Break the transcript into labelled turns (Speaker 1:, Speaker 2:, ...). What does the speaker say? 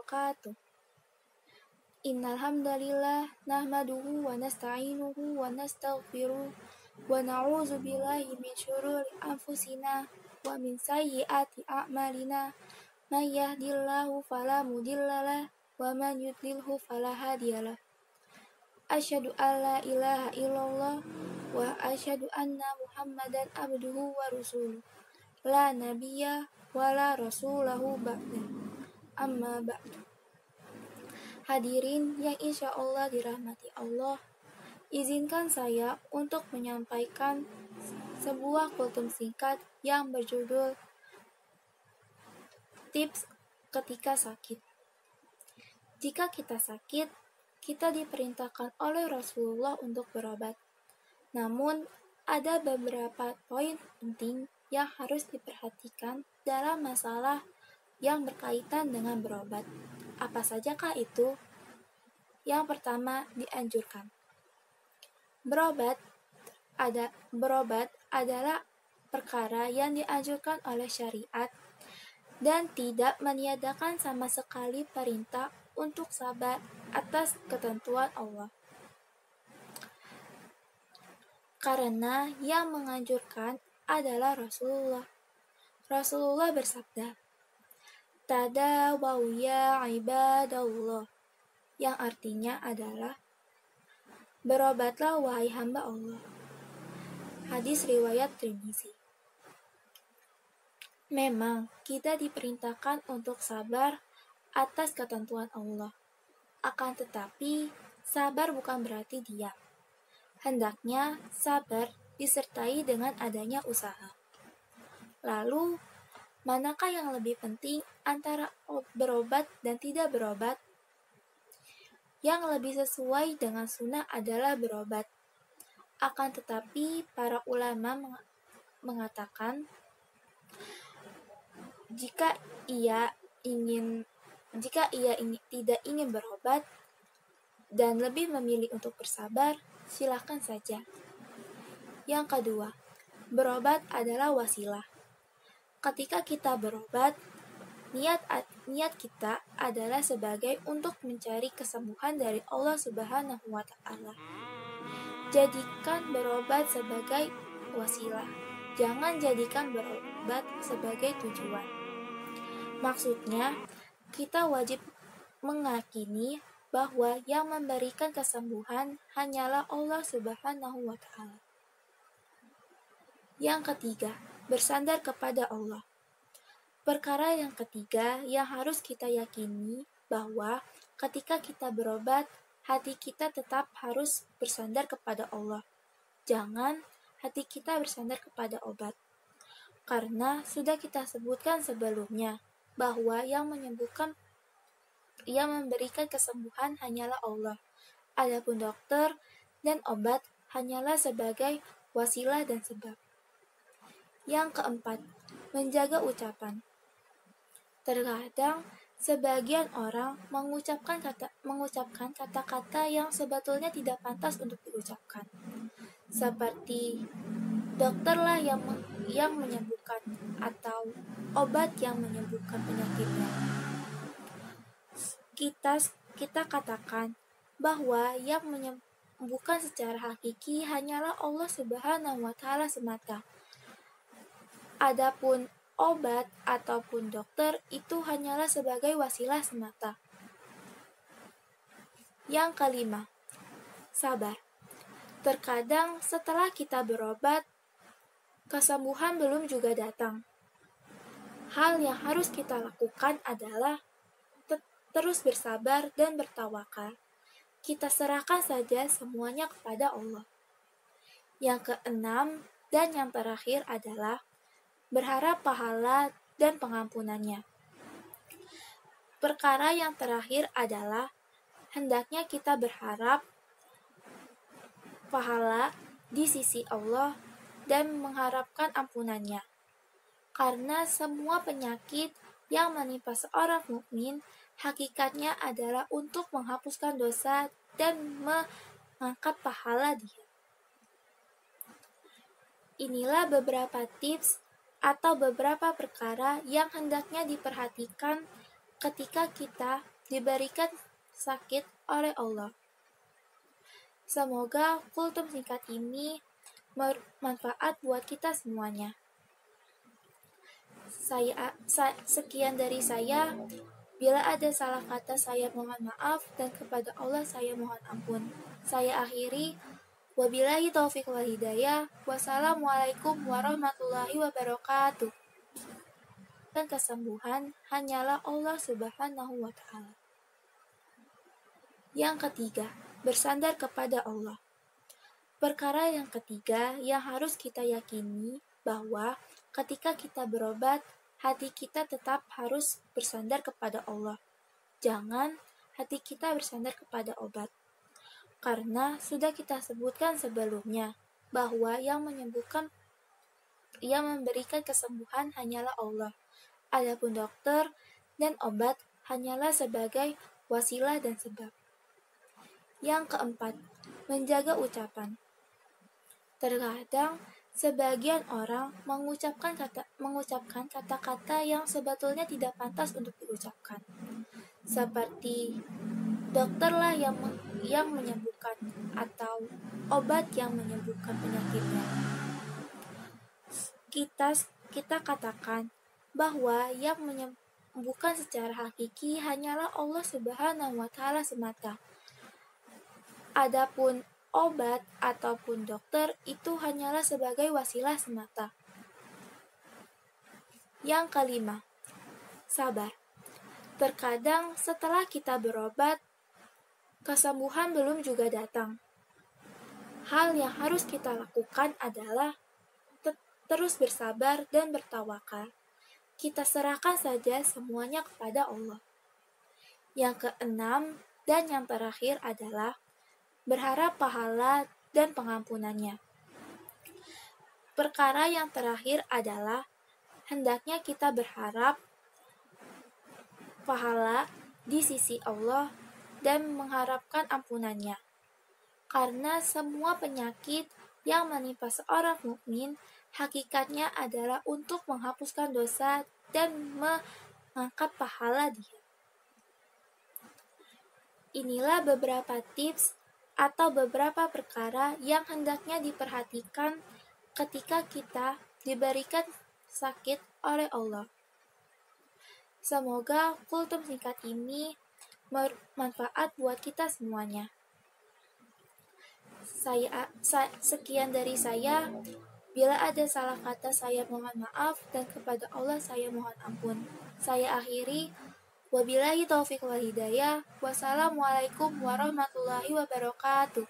Speaker 1: wabarakatuh. Innal hamdalillah nahmaduhu wa nasta'inuhu wa nastaghfiruh wa na'udzu billahi min syururi anfusina wa min sayyiati a'malina. May yahdihillahu fala mudhillalah wa man yudlilhu fala hadiyalah. Asyhadu an la ilaha illallah wa asyhadu anna Muhammadan abduhu wa rasuluh. La nabiyya wa la rasulahu ba'da. Amma ba'du. Hadirin yang insya Allah dirahmati Allah, izinkan saya untuk menyampaikan sebuah kultum singkat yang berjudul Tips Ketika Sakit. Jika kita sakit, kita diperintahkan oleh Rasulullah untuk berobat. Namun, ada beberapa poin penting yang harus diperhatikan dalam masalah yang berkaitan dengan berobat. Apa sajakah itu? Yang pertama, dianjurkan. Berobat adalah perkara yang dianjurkan oleh syariat dan tidak meniadakan sama sekali perintah untuk sabar atas ketentuan Allah. Karena yang menganjurkan adalah Rasulullah. Rasulullah bersabda, "Tadawaw ya ibadallah," yang artinya adalah berobatlah wahai hamba Allah. Hadis riwayat Tirmizi. Memang kita diperintahkan untuk sabar atas ketentuan Allah. Akan tetapi, sabar bukan berarti diam. Hendaknya sabar disertai dengan adanya usaha. Lalu, manakah yang lebih penting antara berobat dan tidak berobat? Yang lebih sesuai dengan sunnah adalah berobat. Akan tetapi, para ulama mengatakan, jika ia tidak ingin berobat dan lebih memilih untuk bersabar, silakan saja. Yang kedua, berobat adalah wasilah. Ketika kita berobat, niat kita adalah sebagai untuk mencari kesembuhan dari Allah Subhanahu wa Ta'ala. Jadikan berobat sebagai wasilah. Jangan jadikan berobat sebagai tujuan. Maksudnya, kita wajib meyakini bahwa yang memberikan kesembuhan hanyalah Allah Subhanahu wa Ta'ala. Yang ketiga, bersandar kepada Allah. Perkara yang ketiga yang harus kita yakini bahwa ketika kita berobat, hati kita tetap harus bersandar kepada Allah. Jangan hati kita bersandar kepada obat. Karena sudah kita sebutkan sebelumnya bahwa yang memberikan kesembuhan hanyalah Allah. Adapun dokter dan obat hanyalah sebagai wasilah dan sebab. Yang keempat, menjaga ucapan. Terkadang sebagian orang mengucapkan kata-kata yang sebetulnya tidak pantas untuk diucapkan. Seperti dokterlah yang menyembuhkan atau obat yang menyembuhkan penyakitnya. Kita katakan bahwa yang menyembuhkan secara hakiki hanyalah Allah Subhanahu wa Ta'ala semata. Adapun obat ataupun dokter itu hanyalah sebagai wasilah semata. Yang kelima, sabar. Terkadang setelah kita berobat, kesembuhan belum juga datang. Hal yang harus kita lakukan adalah terus bersabar dan bertawakal. Kita serahkan saja semuanya kepada Allah. Yang keenam dan yang terakhir adalah berharap pahala dan pengampunannya. Perkara yang terakhir adalah hendaknya kita berharap pahala di sisi Allah dan mengharapkan ampunannya. Karena semua penyakit yang menimpa seorang mukmin hakikatnya adalah untuk menghapuskan dosa dan mengangkat pahala dia. Inilah beberapa tips atau beberapa perkara yang hendaknya diperhatikan ketika kita diberikan sakit oleh Allah. Semoga kultum singkat ini bermanfaat buat kita semuanya. Sekian dari saya. Bila ada salah kata, saya mohon maaf, dan kepada Allah saya mohon ampun. Saya akhiri. Wabillahi taufiq wal hidayah. Wassalamualaikum warahmatullahi wabarakatuh. Dan kesembuhan hanyalah Allah Subhanahu wa Ta'ala. Yang ketiga, bersandar kepada Allah. Perkara yang ketiga yang harus kita yakini bahwa ketika kita berobat, hati kita tetap harus bersandar kepada Allah. Jangan hati kita bersandar kepada obat. Karena sudah kita sebutkan sebelumnya bahwa yang memberikan kesembuhan hanyalah Allah. Adapun dokter dan obat hanyalah sebagai wasilah dan sebab. Yang keempat, menjaga ucapan. Terkadang sebagian orang mengucapkan kata-kata yang sebetulnya tidak pantas untuk diucapkan. Seperti dokterlah yang menyembuhkan atau obat yang menyembuhkan penyakitnya. Kita katakan bahwa yang menyembuhkan secara hakiki hanyalah Allah Subhanahu wa Ta'ala semata. Adapun obat ataupun dokter itu hanyalah sebagai wasilah semata. Yang kelima, sabar. Terkadang setelah kita berobat, kesembuhan belum juga datang. Hal yang harus kita lakukan adalah terus bersabar dan bertawakal. Kita serahkan saja semuanya kepada Allah. Yang keenam dan yang terakhir adalah berharap pahala dan pengampunannya. Perkara yang terakhir adalah hendaknya kita berharap pahala di sisi Allah dan mengharapkan ampunannya. Karena semua penyakit yang menimpa seorang mukmin hakikatnya adalah untuk menghapuskan dosa dan mengangkat pahala dia. Inilah beberapa tips atau beberapa perkara yang hendaknya diperhatikan ketika kita diberikan sakit oleh Allah. Semoga kultum singkat ini bermanfaat buat kita semuanya. Sekian dari saya. Bila ada salah kata, saya mohon maaf, dan kepada Allah saya mohon ampun. Saya akhiri. Wabillahi taufiq wal hidayah. Wassalamualaikum warahmatullahi wabarakatuh.